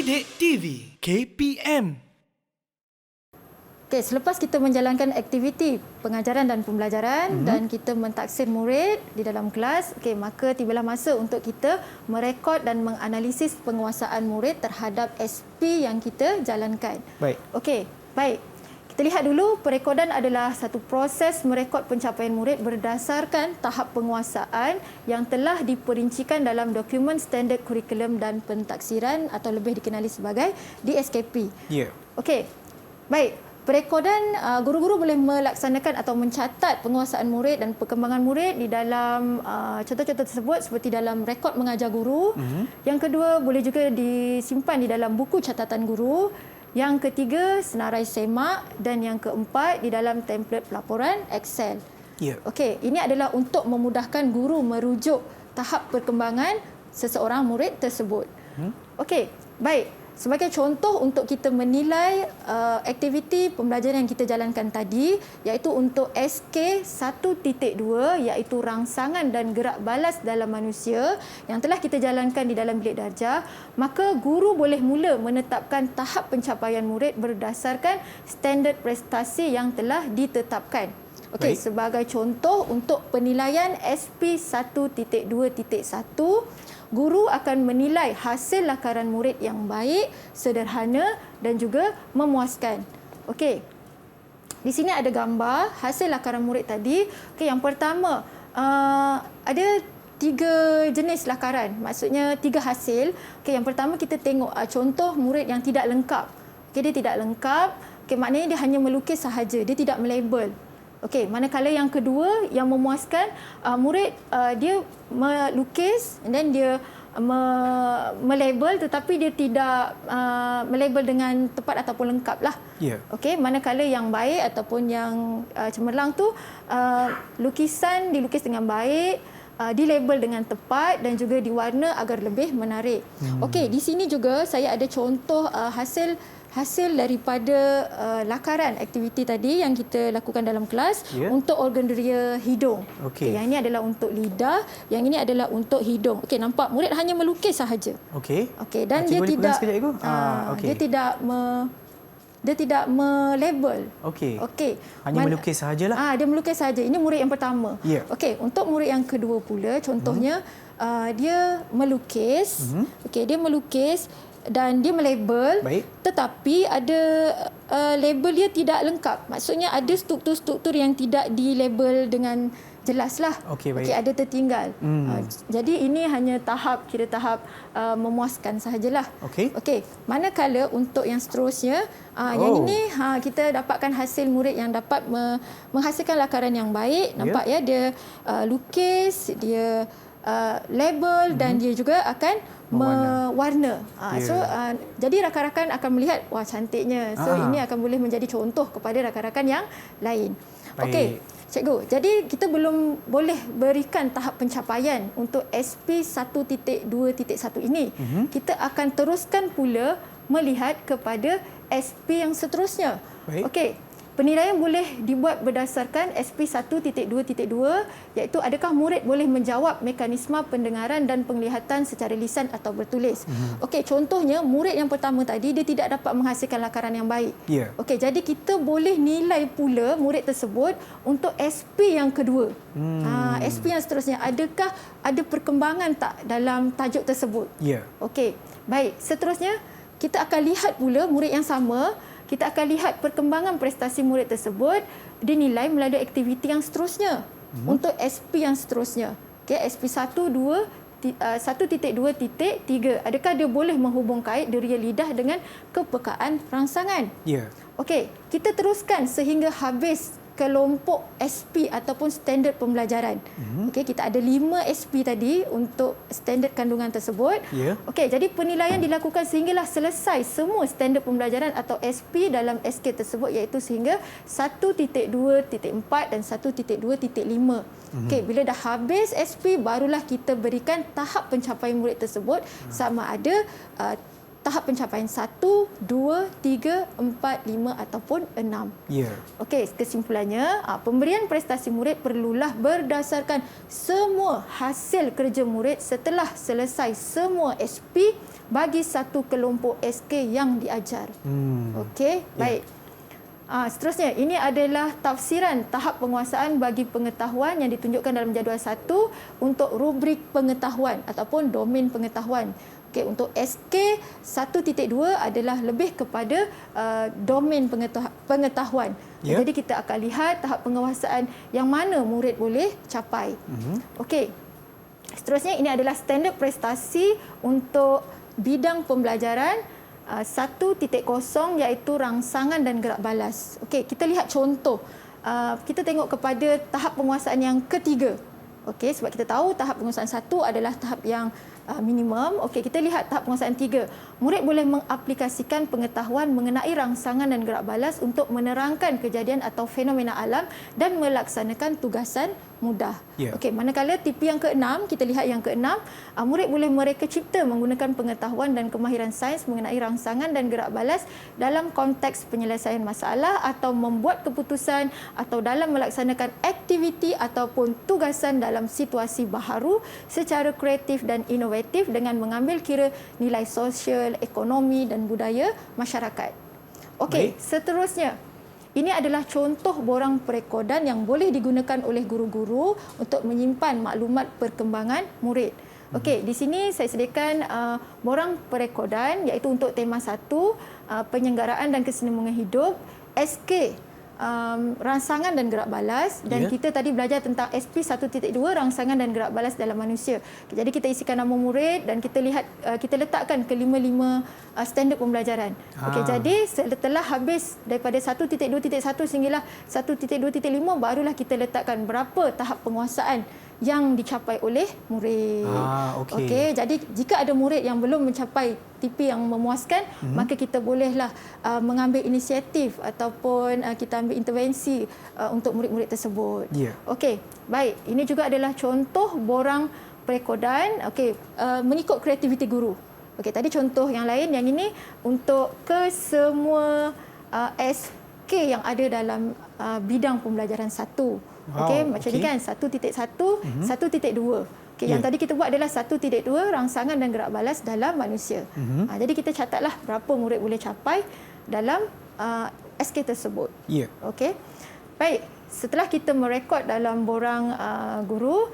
Didik TV KPM. Okey, selepas kita menjalankan aktiviti pengajaran dan pembelajaran dan kita mentaksir murid di dalam kelas, maka tibalah masa untuk kita merekod dan menganalisis penguasaan murid terhadap SP yang kita jalankan. Baik. Okey, baik. Kita lihat dulu, perekodan adalah satu proses merekod pencapaian murid berdasarkan tahap penguasaan yang telah diperincikan dalam dokumen standard kurikulum dan pentaksiran atau lebih dikenali sebagai DSKP. Ya. Okey, baik. Perekodan, guru-guru boleh melaksanakan atau mencatat penguasaan murid dan perkembangan murid di dalam contoh-contoh tersebut seperti dalam rekod mengajar guru. Yang kedua, boleh juga disimpan di dalam buku catatan guru. Yang ketiga, senarai semak. Dan yang keempat, di dalam template pelaporan Excel. Ya. Okey, ini adalah untuk memudahkan guru merujuk tahap perkembangan seseorang murid tersebut. Okey, baik. Sebagai contoh untuk kita menilai aktiviti pembelajaran yang kita jalankan tadi, iaitu untuk SK 1.2 iaitu rangsangan dan gerak balas dalam manusia yang telah kita jalankan di dalam bilik darjah, maka guru boleh mula menetapkan tahap pencapaian murid berdasarkan standard prestasi yang telah ditetapkan. Okey, sebagai contoh untuk penilaian SP 1.2.1, guru akan menilai hasil lakaran murid yang baik, sederhana dan juga memuaskan. Okey. Di sini ada gambar hasil lakaran murid tadi. Okey, yang pertama, ada 3 jenis lakaran. Maksudnya 3 hasil. Okey, yang pertama kita tengok contoh murid yang tidak lengkap. Okey, dia tidak lengkap. Okey, maknanya dia hanya melukis sahaja, dia tidak melabel. Okey, manakala yang kedua yang memuaskan, murid dia melukis dan dia melabel tetapi dia tidak melabel dengan tepat ataupun lengkap lah. Ya. Okey, manakala yang baik ataupun yang cemerlang tu lukisan dilukis dengan baik, dilabel dengan tepat dan juga diwarna agar lebih menarik. Okey, di sini juga saya ada contoh hasil daripada lakaran aktiviti tadi yang kita lakukan dalam kelas untuk organ deria hidung. Okey. Yang ini adalah untuk lidah, yang ini adalah untuk hidung. Okey, nampak murid hanya melukis sahaja. Okey. Okey, dan dia Cikgu boleh tidak pegang sekejap, Cikgu? Okey. dia tidak melabel. Okey. Okey. Hanya melukis sahajalah. Dia melukis sahaja. Ini murid yang pertama. Ya. Okey, untuk murid yang kedua pula contohnya dia melukis. Okey, dia melukis dan dia melabel, tetapi ada label dia tidak lengkap. Maksudnya ada struktur-struktur yang tidak dilabel dengan jelaslah. Okey, baik. Okey, ada tertinggal. Jadi ini hanya tahap memuaskan sahajalah. Okey. Okey, manakala untuk yang seterusnya, yang ini kita dapatkan hasil murid yang dapat menghasilkan lakaran yang baik. Nampak ya, dia lukis, dia label dan dia juga akan mewarna. Jadi rakan-rakan akan melihat, wah cantiknya. So ini akan boleh menjadi contoh kepada rakan-rakan yang lain. Okey, cikgu. Jadi kita belum boleh berikan tahap pencapaian untuk SP 1.2.1 ini. Kita akan teruskan pula melihat kepada SP yang seterusnya. Okey. Penilaian boleh dibuat berdasarkan SP 1.2.2 iaitu adakah murid boleh menjawab mekanisme pendengaran dan penglihatan secara lisan atau bertulis. Okey, contohnya murid yang pertama tadi dia tidak dapat menghasilkan lakaran yang baik. Okey, jadi kita boleh nilai pula murid tersebut untuk SP yang kedua. SP yang seterusnya, adakah ada perkembangan tak dalam tajuk tersebut? Okey, baik. Seterusnya kita akan lihat pula murid yang sama. Kita akan lihat perkembangan prestasi murid tersebut dinilai melalui aktiviti yang seterusnya untuk SP yang seterusnya. Okey, SP 1.2.3. Adakah dia boleh menghubung kait deria lidah dengan kepekaan rangsangan? Okey, kita teruskan sehingga habis kelompok SP ataupun standard pembelajaran. Okey, kita ada 5 SP tadi untuk standard kandungan tersebut. Okey, jadi penilaian dilakukan sehinggalah selesai semua standard pembelajaran atau SP dalam SK tersebut iaitu sehingga 1.2.4 dan 1.2.5. Okey, bila dah habis SP barulah kita berikan tahap pencapaian murid tersebut sama ada tahap pencapaian 1, 2, 3, 4, 5 ataupun 6. Ya. Okey, kesimpulannya, pemberian prestasi murid perlulah berdasarkan semua hasil kerja murid setelah selesai semua SP bagi satu kelompok SK yang diajar. Okey, baik. Seterusnya, ini adalah tafsiran tahap penguasaan bagi pengetahuan yang ditunjukkan dalam jadual 1 untuk rubrik pengetahuan ataupun domain pengetahuan. Okey, untuk SK 1.2 adalah lebih kepada domain pengetahuan. Ya. Jadi kita akan lihat tahap penguasaan yang mana murid boleh capai. Okey. Seterusnya, ini adalah standard prestasi untuk bidang pembelajaran 1.0 iaitu rangsangan dan gerak balas. Okey, kita lihat contoh. Kita tengok kepada tahap penguasaan yang ketiga. Okey, sebab kita tahu tahap penguasaan 1 adalah tahap yang minimum. Okey, kita lihat tahap penguasaan 3. Murid boleh mengaplikasikan pengetahuan mengenai rangsangan dan gerak balas untuk menerangkan kejadian atau fenomena alam dan melaksanakan tugasan mudah. Ya. Okey, manakala tipe yang ke-6, kita lihat yang ke-6, murid boleh mereka cipta menggunakan pengetahuan dan kemahiran sains mengenai rangsangan dan gerak balas dalam konteks penyelesaian masalah atau membuat keputusan atau dalam melaksanakan aktiviti ataupun tugasan dalam situasi baharu secara kreatif dan inovatif dengan mengambil kira nilai sosial, ekonomi dan budaya masyarakat. Okey, seterusnya. Ini adalah contoh borang perekodan yang boleh digunakan oleh guru-guru untuk menyimpan maklumat perkembangan murid. Okey, di sini saya sediakan borang perekodan iaitu untuk tema 1, penyelenggaraan dan kesinambungan hidup, SK, rangsangan dan gerak balas, dan kita tadi belajar tentang SP 1.2 rangsangan dan gerak balas dalam manusia. Jadi kita isikan nama murid dan kita lihat, kita letakkan kelima-lima standard pembelajaran. Okey, jadi setelah habis daripada 1.2.1 sehinggalah 1.2.5 barulah kita letakkan berapa tahap penguasaan yang dicapai oleh murid. Okey, jadi jika ada murid yang belum mencapai tipe yang memuaskan, maka kita bolehlah mengambil inisiatif ataupun kita ambil intervensi untuk murid-murid tersebut. Okey, baik. Ini juga adalah contoh borang perekodan. Okey, mengikut kreativiti guru. Okey, tadi contoh yang lain, yang ini untuk ke SK yang ada dalam bidang pembelajaran 1. Okey, macam ni kan, 1.1, 1.2. Okey, yang tadi kita buat adalah 1.2 rangsangan dan gerak balas dalam manusia. Jadi kita catatlah berapa murid boleh capai dalam SK tersebut. Okey. Baik, setelah kita merekod dalam borang guru,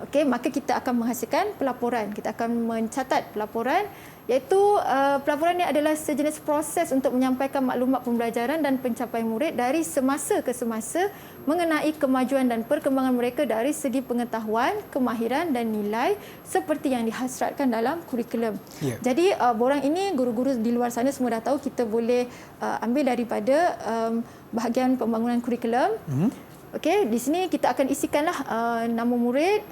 okey, maka kita akan menghasilkan pelaporan. Kita akan mencatat pelaporan, iaitu pelaporan ini adalah sejenis proses untuk menyampaikan maklumat pembelajaran dan pencapaian murid dari semasa ke semasa mengenai kemajuan dan perkembangan mereka dari segi pengetahuan, kemahiran dan nilai seperti yang dihasratkan dalam kurikulum. Jadi borang ini guru-guru di luar sana semua dah tahu, kita boleh ambil daripada bahagian pembangunan kurikulum. Okey, di sini kita akan isikanlah nama murid,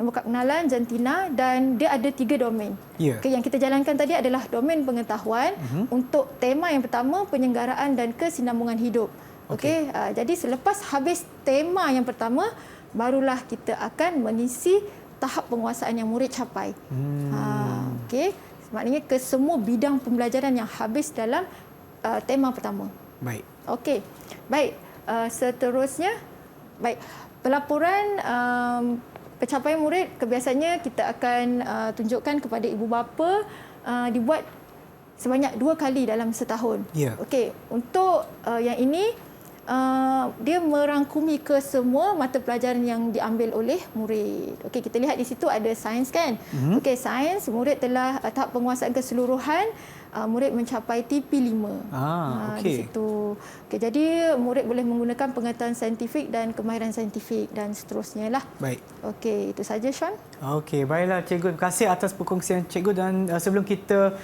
nombor kad pengenalan, jantina, dan dia ada 3 domain. Okay, yang kita jalankan tadi adalah domain pengetahuan untuk tema yang pertama, penyelenggaraan dan kesinambungan hidup. Okey, jadi selepas habis tema yang pertama, barulah kita akan mengisi tahap penguasaan yang murid capai. Okey, maknanya ke semua bidang pembelajaran yang habis dalam tema pertama. Baik. Okey, baik. Seterusnya, baik, pelaporan pencapaian murid kebiasaannya kita akan tunjukkan kepada ibu bapa, dibuat sebanyak 2 kali dalam setahun. Okey, untuk yang ini dia merangkumi ke semua mata pelajaran yang diambil oleh murid. Okey, kita lihat di situ ada sains kan. Okey, sains murid telah tahap penguasaan keseluruhan, murid mencapai TP5. Di situ. Okey, jadi murid boleh menggunakan pengetahuan saintifik dan kemahiran saintifik dan seterusnya lah. Baik. Okey, itu saja Sean. Okey, baiklah cikgu. Terima kasih atas perkongsian cikgu, dan sebelum kita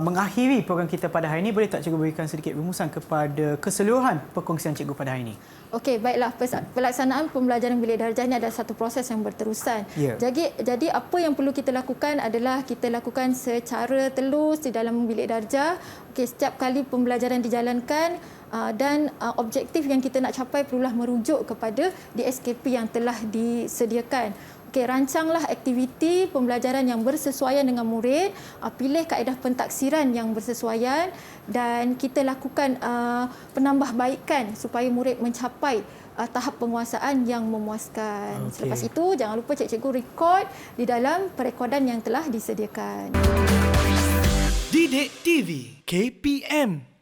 mengakhiri program kita pada hari ini, boleh tak cikgu berikan sedikit rumusan kepada keseluruhan perkongsian cikgu pada hari ini? Okey, baiklah. Pelaksanaan pembelajaran bilik darjah ini adalah satu proses yang berterusan. Jadi apa yang perlu kita lakukan adalah kita lakukan secara telus di dalam bilik darjah. Okey, setiap kali pembelajaran dijalankan dan objektif yang kita nak capai perlulah merujuk kepada DSKP yang telah disediakan. Okey, rancanglah aktiviti pembelajaran yang bersesuaian dengan murid, pilih kaedah pentaksiran yang bersesuaian dan kita lakukan penambahbaikan supaya murid mencapai tahap penguasaan yang memuaskan. Selepas itu, jangan lupa cikgu rekod di dalam perekodan yang telah disediakan. Didik TV KPM